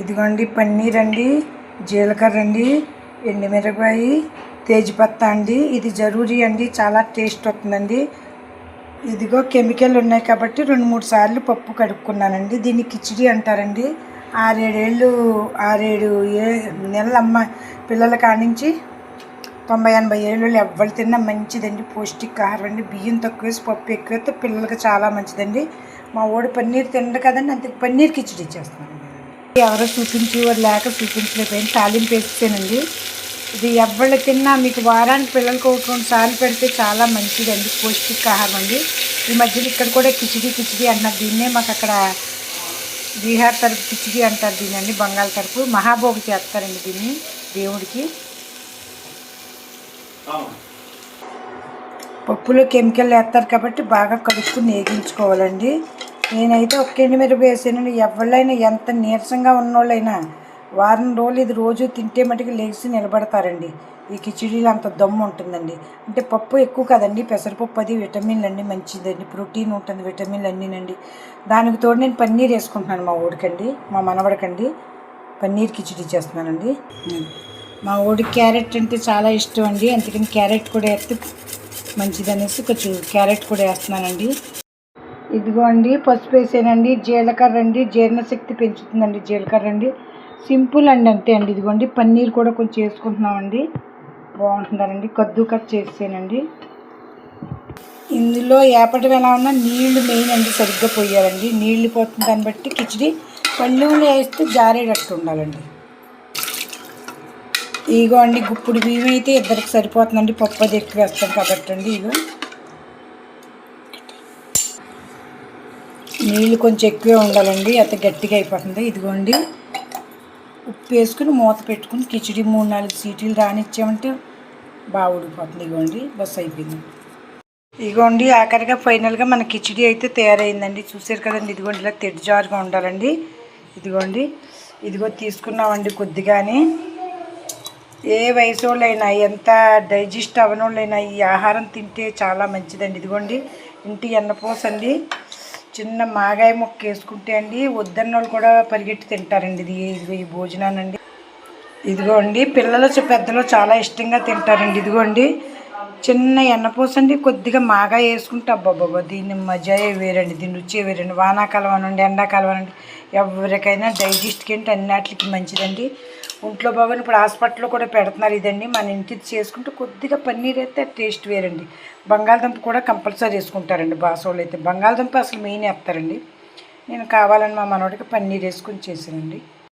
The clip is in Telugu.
ఇదిగోండి పన్నీర్ అండి, జీలకర్ర అండి, ఎండుమిరపకాయ, తేజ్పత్తా అండి. ఇది జరూరీ అండి, చాలా టేస్ట్ వస్తుందండి. ఇదిగో కెమికల్ ఉన్నాయి కాబట్టి 2-3 సార్లు పప్పు కడుక్కున్నానండి. దీన్ని కిచిడి అంటారండి. 6-7 నెలల పిల్లల కానించి 90-80 ఏళ్ళు ఎవ్వరు తిన్నా మంచిదండి, పౌష్టికాహారం అండి. బియ్యం తక్కువ వేసి పప్పు ఎక్కువ వేస్తే పిల్లలకి చాలా మంచిదండి. మా వాడు పన్నీర్ తినడు కదండి, అందుకే పన్నీర్ కిచిడి చేస్తున్నానండి. ఎవరో చూపించేవారు లేక చూపించలేకపోయింది, తాలింపు వేసేసానండి. ఇది ఎవరు తిన్నా మీకు వారానికి పిల్లలకి 1-2 సార్లు పెడితే చాలా మంచిదండి, పౌష్టికాహారం అండి. ఈ మధ్యలో ఇక్కడ కూడా కిచిడి అన్నారు. దీన్నే మాకు అక్కడ బీహార్ తరపు కిచిడి అంటారు దీన్ని, బంగాళ తరపు మహాభోగి చేస్తారండి దీన్ని దేవుడికి. పప్పులో కెమికల్ వేస్తారు కాబట్టి బాగా కడుక్కుని వేగించుకోవాలండి. నేనైతే ఒక్క ఎండుమిరపకాయ వేసానండి. ఎవరైనా ఎంత నీరసంగా ఉన్నోళ్ళైనా వారం రోజులు ఇది రోజు తింటే మటుకు లేచి నిలబడతారండి. ఈ కిచిడీలో అంత దమ్ము ఉంటుందండి. అంటే పప్పు ఎక్కువ కదండి, పెసరపప్పు, అది విటమిన్లు అన్నీ మంచిదండి, ప్రోటీన్ ఉంటుంది, విటమిన్లు అన్నీనండి. దానికి తోడు నేను పన్నీర్ వేసుకుంటున్నాను మా ఊడికండి, మా మనవడికండి పన్నీర్ కిచిడీ చేస్తున్నానండి. మా ఊడికి క్యారెట్ అంటే చాలా ఇష్టం అండి, అందుకని క్యారెట్ కూడా వేస్తే మంచిదనేసి కొంచెం క్యారెట్ కూడా వేస్తున్నానండి. ఇదిగో అండి పసుపు వేసానండి, జీలకర్ర అండి, జీర్ణశక్తి పెంచుతుందండి జీలకర్ర అండి. సింపుల్ అండి, అంతే అండి. ఇదిగోండి పన్నీర్ కూడా కొంచెం వేసుకుంటున్నామండి, బాగుంటుందండి. కద్దు కట్ చేసానండి. ఇందులో ఏపటి ఎలా ఉన్నా నీళ్లు మెయిన్ అండి, సరిగ్గా పోయాలండి. నీళ్లు పోతుంది దాన్ని బట్టి కిచిడి. పళ్ళెంలో వేస్తే జారేటట్టు ఉండాలండి. ఇగో అండి గుప్పుడు బియ్యం అయితే ఇద్దరికి సరిపోతుందండి, పప్పు అది ఎక్కువ వేస్తాం కాబట్టి అండి. ఇగో నీళ్ళు కొంచెం ఎక్కువే ఉండాలండి, అయితే గట్టిగా అయిపోతుంది. ఇదిగోండి ఉప్పు వేసుకుని మూత పెట్టుకుని కిచిడి 3-4 సీటీలు రానిచ్చామంటే బాగా ఉడికిపోతుంది. ఇదిగోండి బస్ అయిపోయింది. ఇదిగోండి ఆఖరిగా ఫైనల్గా మన కిచిడి అయితే తయారైందండి, చూసారు కదండి. ఇదిగోండి ఇలా తెడ్జారుగా ఉండాలండి. ఇదిగో తీసుకున్నామండి కొద్దిగానే. ఏ వయసు వాళ్ళైనా, ఎంత డైజెస్ట్ అవ్వనోళ్ళైనా ఈ ఆహారం తింటే చాలా మంచిదండి. ఇదిగోండి ఇంటి ఎన్నపోస అండి, చిన్న మాగాయ ముక్క వేసుకుంటే అండి వద్దన్నోళ్ళు కూడా పరిగెట్టి తింటారండి ఇదిగో ఈ భోజనానండి. ఇదిగోండి పిల్లలు పెద్దలు చాలా ఇష్టంగా తింటారండి. ఇదిగోండి చిన్న ఎన్నపూస అండి, కొద్దిగా మాగా వేసుకుంటే అబ్బాబ్బా దీన్ని మజాయే వేరండి, దీని రుచి వేరండి. వానాకాలం అనండి, ఎండాకాలం అనండి, ఎవరికైనా డైజెస్ట్కి ఏంటి అన్నిటికి మంచిదండి. ఒంట్లో బాగా ఇప్పుడు హాస్పిటల్లో కూడా పెడుతున్నారు ఇదండి. మన ఇంటికి చేసుకుంటే కొద్దిగా పన్నీర్ అయితే టేస్ట్ వేరండి. బంగాళదుంప కూడా కంపల్సరీ వేసుకుంటారండి బాసోళ్ళు అయితే. బంగాళదుంప అసలు మెయిన్ వేస్తారండి. నేను కావాలని మా మనోడికి పన్నీర్ వేసుకొని చేశానండి.